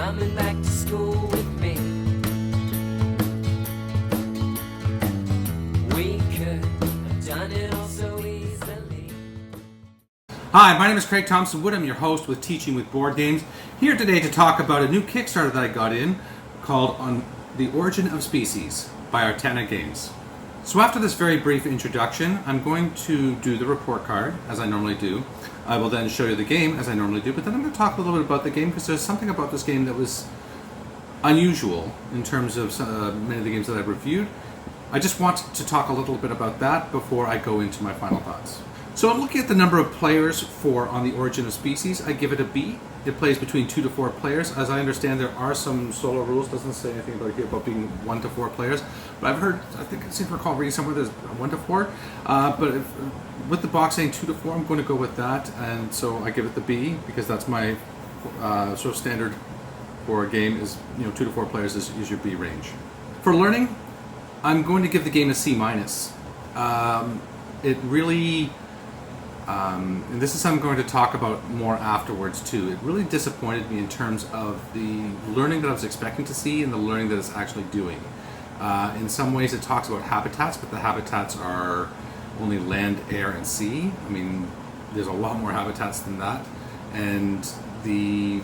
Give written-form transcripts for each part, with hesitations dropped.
coming back to school with me. We could have done it all so easily. Hi, my name is Craig Thompson Wood. I'm your host with Teaching with Board Games. Here today to talk about a new Kickstarter that I got in called On the Origin of Species by Artana Games. So after this very brief introduction, I'm going to do the report card as I normally do. I will then show you the game as I normally do, but then I'm going to talk a little bit about the game because there's something about this game that was unusual in terms of many of the games that I've reviewed. I just want to talk a little bit about that before I go into my final thoughts. So I'm looking at the number of players for On the Origin of Species. I give it a B. It plays between 2 to 4 players. As I understand, there are some solo rules. Doesn't say anything about here about being 1 to 4 players. But I've heard, I think I seem to recall reading somewhere there's 1 to 4. With the box saying 2 to 4, I'm going to go with that. And so I give it the B because that's my sort of standard for a game is, 2 to 4 players is your B range. For learning, I'm going to give the game a C minus. It really... and this is something I'm going to talk about more afterwards too. It really disappointed me in terms of the learning that I was expecting to see and the learning that it's actually doing. In some ways it talks about habitats, but the habitats are only land, air, and sea. I mean, there's a lot more habitats than that. And the,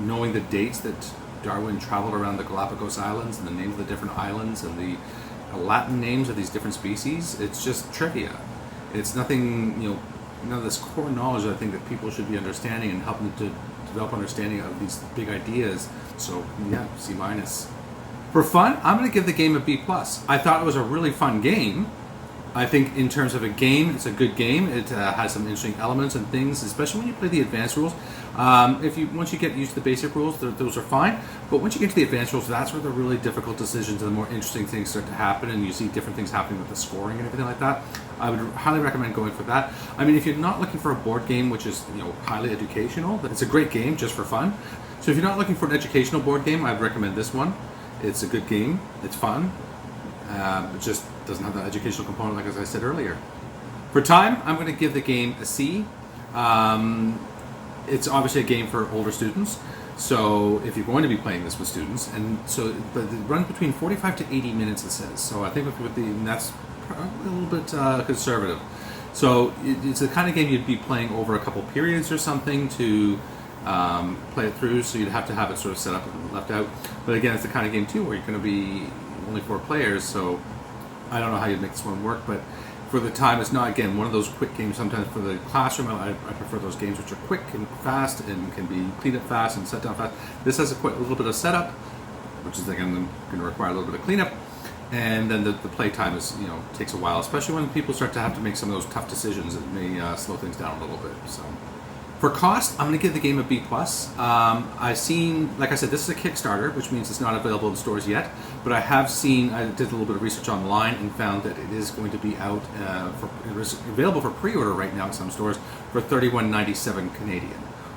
knowing the dates that Darwin traveled around the Galapagos Islands and the names of the different islands and the Latin names of these different species, it's just trivia. It's nothing, none of this core knowledge that I think that people should be understanding and helping to develop understanding of these big ideas. So yeah, C minus. For fun, I'm going to give the game a B plus. I thought it was a really fun game. I think in terms of a game, it's a good game. It has some interesting elements and things, especially when you play the advanced rules. Once you get used to the basic rules, those are fine. But once you get to the advanced rules, that's where the really difficult decisions and the more interesting things start to happen, and you see different things happening with the scoring and everything like that. I would highly recommend going for that. I mean, if you're not looking for a board game which is highly educational, it's a great game just for fun. So if you're not looking for an educational board game, I'd recommend this one. It's a good game. It's fun. It just doesn't have that educational component, like as I said earlier. For time, I'm going to give the game a C. It's obviously a game for older students, so if you're going to be playing this with students, but it runs between 45 to 80 minutes, it says. So I think that's a little bit conservative. So it's the kind of game you'd be playing over a couple periods or something to play it through. So you'd have to have it sort of set up and left out. But again, it's the kind of game too where you're going to be only 4 players. So I don't know how you'd make this one work, but for the time, it's not, again, one of those quick games. Sometimes for the classroom, I prefer those games which are quick and fast and can be cleaned up fast and set down fast. This has a little bit of setup, which is again going to require a little bit of cleanup, and then the play time is takes a while, especially when people start to have to make some of those tough decisions. It may slow things down a little bit. So. For cost, I'm going to give the game a B+. I've seen, like I said, this is a Kickstarter, which means it's not available in stores yet, but I did a little bit of research online and found that it is going to be out, it is available for pre-order right now at some stores for $31.97 Canadian,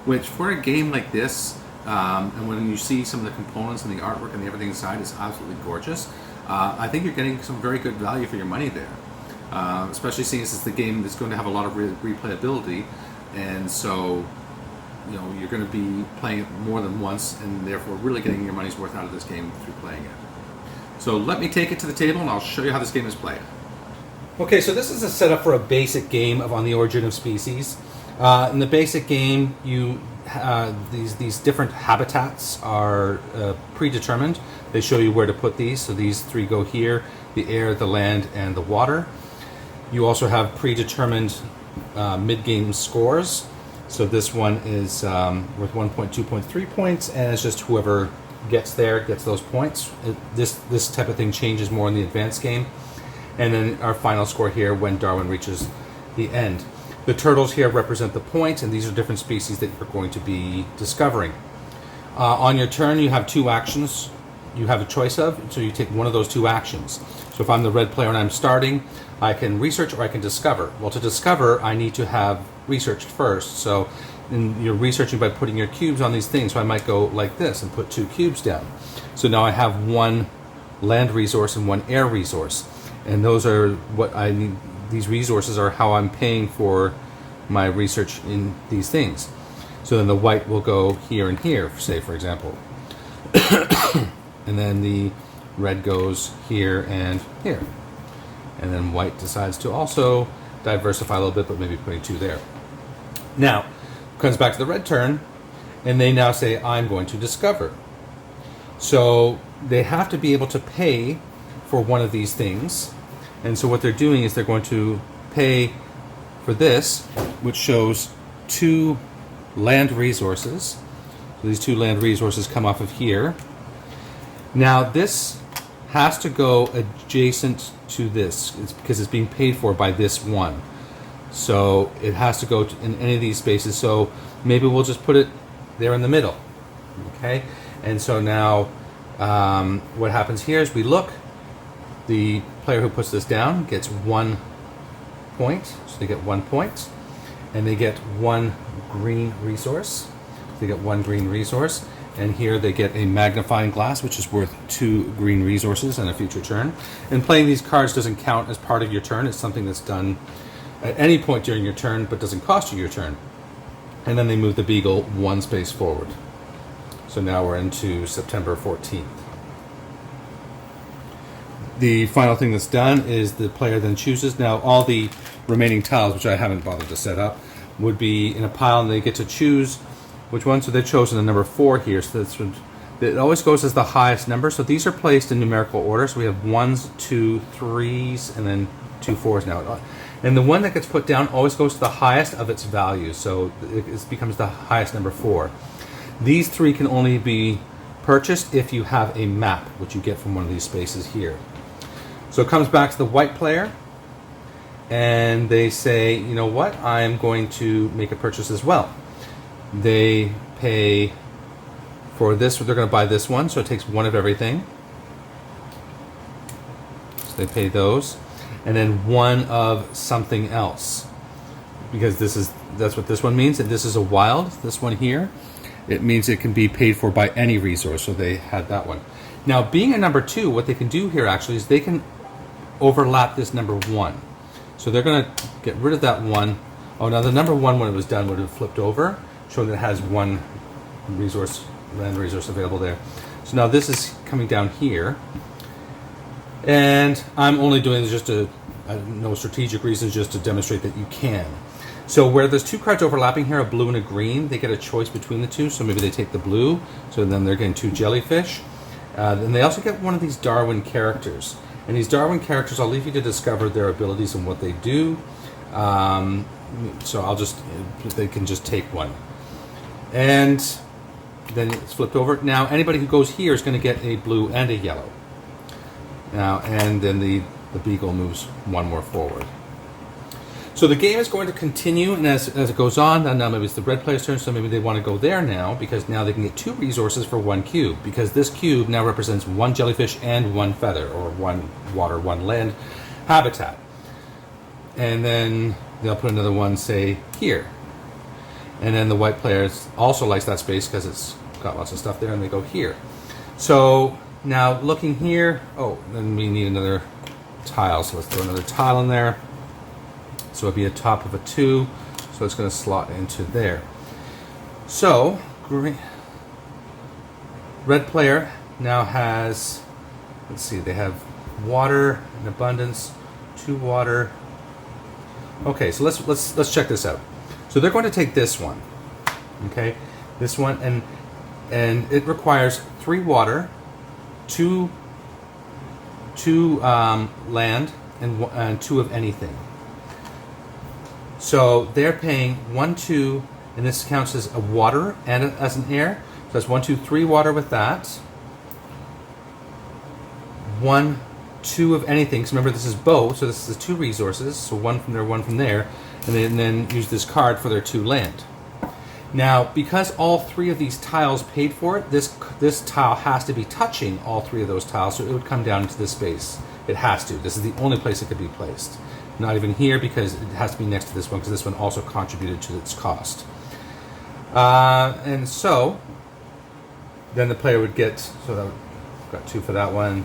which for a game like this, and when you see some of the components and the artwork and everything inside is absolutely gorgeous, I think you're getting some very good value for your money there, especially seeing this is the game that's going to have a lot of replayability. And so, you're going to be playing it more than once and therefore really getting your money's worth out of this game through playing it. So let me take it to the table and I'll show you how this game is played. Okay, so this is a setup for a basic game of On the Origin of Species. In the basic game, these different habitats are predetermined. They show you where to put these. So these 3 go here: the air, the land, and the water. You also have predetermined mid-game scores. So this one is worth 1.2.3 points, and it's just whoever gets there gets those points. This type of thing changes more in the advanced game. And then our final score here when Darwin reaches the end. The turtles here represent the points, and these are different species that you're going to be discovering. On your turn, you have 2 actions you have a choice of, so you take one of those 2 actions. So if I'm the red player and I'm starting, I can research or I can discover. Well, to discover, I need to have researched first. So you're researching by putting your cubes on these things. So I might go like this and put 2 cubes down. So now I have 1 land resource and 1 air resource. And those are what I need. These resources are how I'm paying for my research in these things. So then the white will go here and here, say, for example. And then the red goes here and here. And then white decides to also diversify a little bit, but maybe putting 2 there. Now, comes back to the red turn, and they now say, I'm going to discover. So they have to be able to pay for one of these things. And so what they're doing is they're going to pay for this, which shows 2 land resources. So these 2 land resources come off of here. Now this has to go adjacent to this. It's because it's being paid for by this one. So it has to go in any of these spaces. So maybe we'll just put it there in the middle. Okay? And so now what happens here is we look. The player who puts this down gets 1 point. So they get 1 point. And they get 1 green resource. They get 1 green resource. And here they get a magnifying glass, which is worth 2 green resources and a future turn. And playing these cards doesn't count as part of your turn. It's something that's done at any point during your turn, but doesn't cost you your turn. And then they move the beagle 1 space forward. So now we're into September 14th. The final thing that's done is the player then chooses. Now all the remaining tiles, which I haven't bothered to set up, would be in a pile, and they get to choose which one. So they've chosen the number 4 here. So that's it always goes as the highest number. So these are placed in numerical order. So we have 1s, 2, 3s, and then 2 4s now. And the one that gets put down always goes to the highest of its value. So it becomes the highest number 4. These 3 can only be purchased if you have a map, which you get from one of these spaces here. So it comes back to the white player, and they say, you know what, I'm going to make a purchase as well. They pay for this, they're going to buy this one, so it takes 1 of everything. So they pay those. And then 1 of something else. Because that's what this one means, and this is a wild, this one here. It means it can be paid for by any resource, so they had that one. Now, being a number 2, what they can do here actually is they can overlap this number 1. So they're going to get rid of that 1. Oh, now the number 1, when it was done, would have flipped over, showing that it has 1 resource, land resource available there. So now this is coming down here. And I'm only doing this just to, no strategic reasons, just to demonstrate that you can. So where there's 2 cards overlapping here, a blue and a green, they get a choice between the 2. So maybe they take the blue, so then they're getting 2 jellyfish. And they also get one of these Darwin characters. And these Darwin characters, I'll leave you to discover their abilities and what they do. So I'll just, they can just take 1. And then it's flipped over. Now anybody who goes here is going to get a blue and a yellow. Now, and then the beagle moves 1 more forward. So the game is going to continue, and as it goes on, now maybe it's the red player's turn, so maybe they want to go there now, because now they can get 2 resources for 1 cube, because this cube now represents 1 jellyfish and 1 feather, or 1 water, 1 land habitat. And then they'll put another one, say, here. And then the white player also likes that space because it's got lots of stuff there, and they go here. So now looking here, oh, then we need another tile, so let's throw another tile in there. So it'd be a top of a 2, so it's going to slot into there. So red player now has, let's see, they have water in abundance, 2 water. Okay, so let's check this out. So they're going to take this one, okay, this one, and it requires 3 water, 2 land, and 2 of anything. So they're paying 1, 2, and this counts as a water and as an air. So that's 1, 2, 3 water with that. 1, 2 of anything. So remember, this is both, so this is 2 resources. So 1 from there, 1 from there, and then use this card for their 2 land. Now, because all 3 of these tiles paid for it, this tile has to be touching all 3 of those tiles, so it would come down into this space. It has to. This is the only place it could be placed. Not even here, because it has to be next to this one, because this one also contributed to its cost. And so then the player would get, so that got 2 for that one,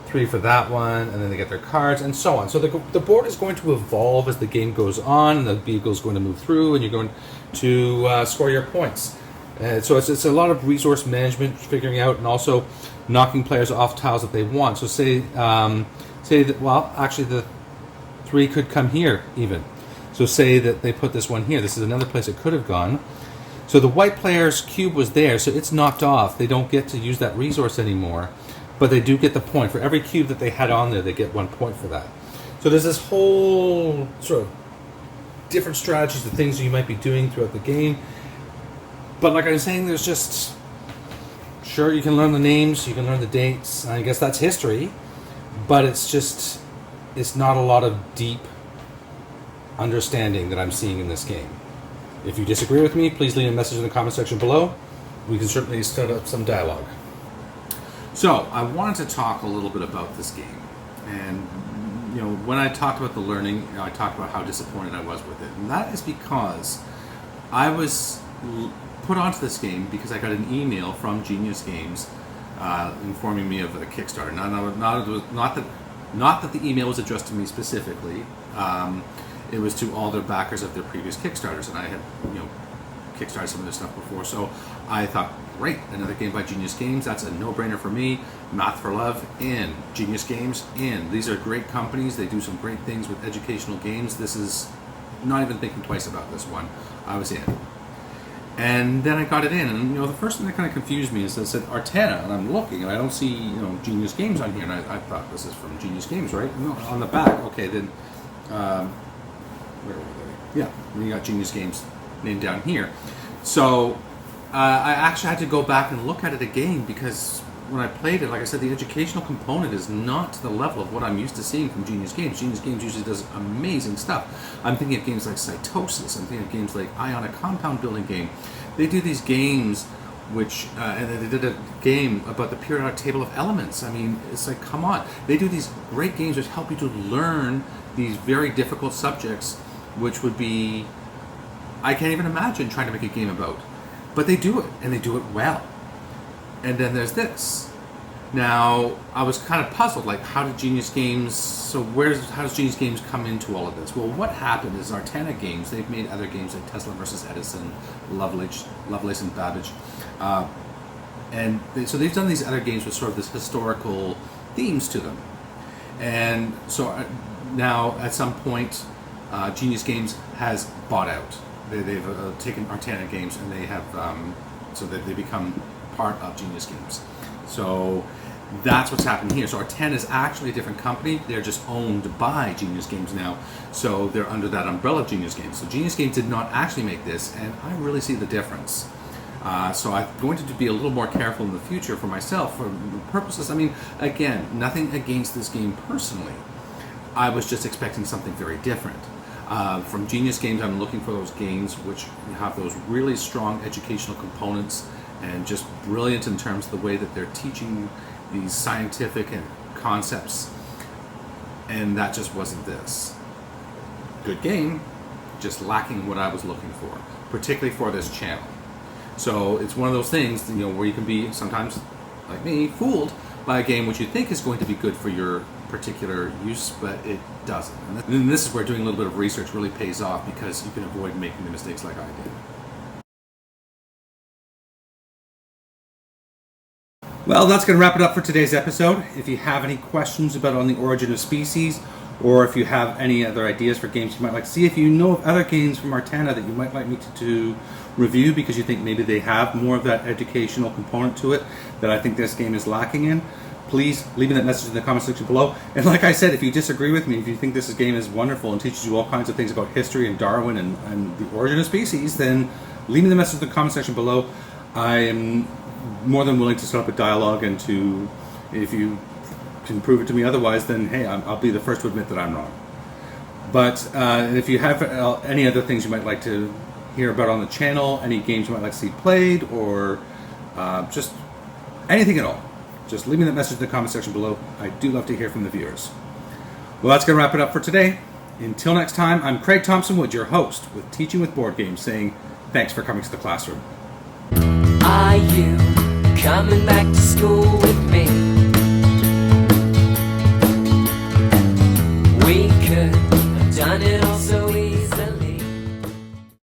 3 for that one, and then they get their cards, and so on. So the board is going to evolve as the game goes on, and the vehicle is going to move through, and you're going to score your points. So it's a lot of resource management, figuring out, and also knocking players off tiles that they want. So say that, well, actually the 3 could come here even. So say that they put this one here. This is another place it could have gone. So the white player's cube was there, so it's knocked off. They don't get to use that resource anymore, but they do get the point. For every cube that they had on there, they get 1 point for that. So there's this whole sort of different strategies, the things you might be doing throughout the game. But like I was saying, there's just, sure, you can learn the names, you can learn the dates. I guess that's history, but it's not a lot of deep understanding that I'm seeing in this game. If you disagree with me, please leave a message in the comment section below. We can certainly start up some dialogue. So, I wanted to talk a little bit about this game. And, you know, when I talked about the learning, you know, I talked about how disappointed I was with it. And that is because I was put onto this game because I got an email from Genius Games informing me of a Kickstarter. Not that the email was addressed to me specifically. It was to all their backers of their previous Kickstarters, and I had, you know, kickstarted some of this stuff before. So I thought, great, another game by Genius Games. That's a no-brainer for me. Math for Love, in. Genius Games, in. These are great companies. They do some great things with educational games. This is not even thinking twice about this one. I was in. And then I got it in, and you know, the first thing that kind of confused me is that it said Artana, and I'm looking, and I don't see, you know, Genius Games on here, and I thought this is from Genius Games, right? No, on the back. Okay, then, where were they? Yeah, then you got Genius Games named down here. So I actually had to go back and look at it again because when I played it, like I said, the educational component is not to the level of what I'm used to seeing from Genius Games. Genius Games usually does amazing stuff. I'm thinking of games like Cytosis. I'm thinking of games like Ionic Compound Building Game. They do these games which, and they did a game about the periodic table of elements. I mean, it's like, come on. They do these great games which help you to learn these very difficult subjects, which would be, I can't even imagine trying to make a game about. But they do it, and they do it well. And then there's this. Now, I was kind of puzzled, like, how did Genius Games, so how does Genius Games come into all of this? Well, what happened is Artana Games, they've made other games like Tesla versus Edison, Lovelace and Babbage. So they've done these other games with sort of this historical themes to them. And so now, at some point, Genius Games has bought out. They've taken Artana Games, and they have, so that they become part of Genius Games. So that's what's happening here. So Artana is actually a different company. They're just owned by Genius Games now. So they're under that umbrella of Genius Games. So Genius Games did not actually make this, and I really see the difference. So I'm going to be a little more careful in the future for myself, for purposes. I mean, again, nothing against this game personally. I was just expecting something very different. From Genius Games, I'm looking for those games which have those really strong educational components and just brilliant in terms of the way that they're teaching these scientific and concepts. And that just wasn't this. Good game, just lacking what I was looking for, particularly for this channel. So it's one of those things, you know, where you can be sometimes, like me, fooled by a game which you think is going to be good for your particular use, but it doesn't. And then this is where doing a little bit of research really pays off, because you can avoid making the mistakes like I did. Well, that's going to wrap it up for today's episode. If you have any questions about On the Origin of Species, or if you have any other ideas for games you might like to see, if you know of other games from Artana that you might like me to review because you think maybe they have more of that educational component to it that I think this game is lacking in, please leave me that message in the comment section below. And like I said, if you disagree with me, if you think this game is wonderful and teaches you all kinds of things about history and Darwin and the origin of species, then leave me the message in the comment section below. I am more than willing to set up a dialogue, and to, if you can prove it to me otherwise, then hey, I'll be the first to admit that I'm wrong. But if you have any other things you might like to hear about on the channel, any games you might like to see played, or just anything at all, just leave me that message in the comment section below. I do love to hear from the viewers. Well, that's going to wrap it up for today. Until next time, I'm Craig Thompson Wood, your host with Teaching with Board Games, saying thanks for coming to the classroom. Are you coming back to school with me? good. I've done it all so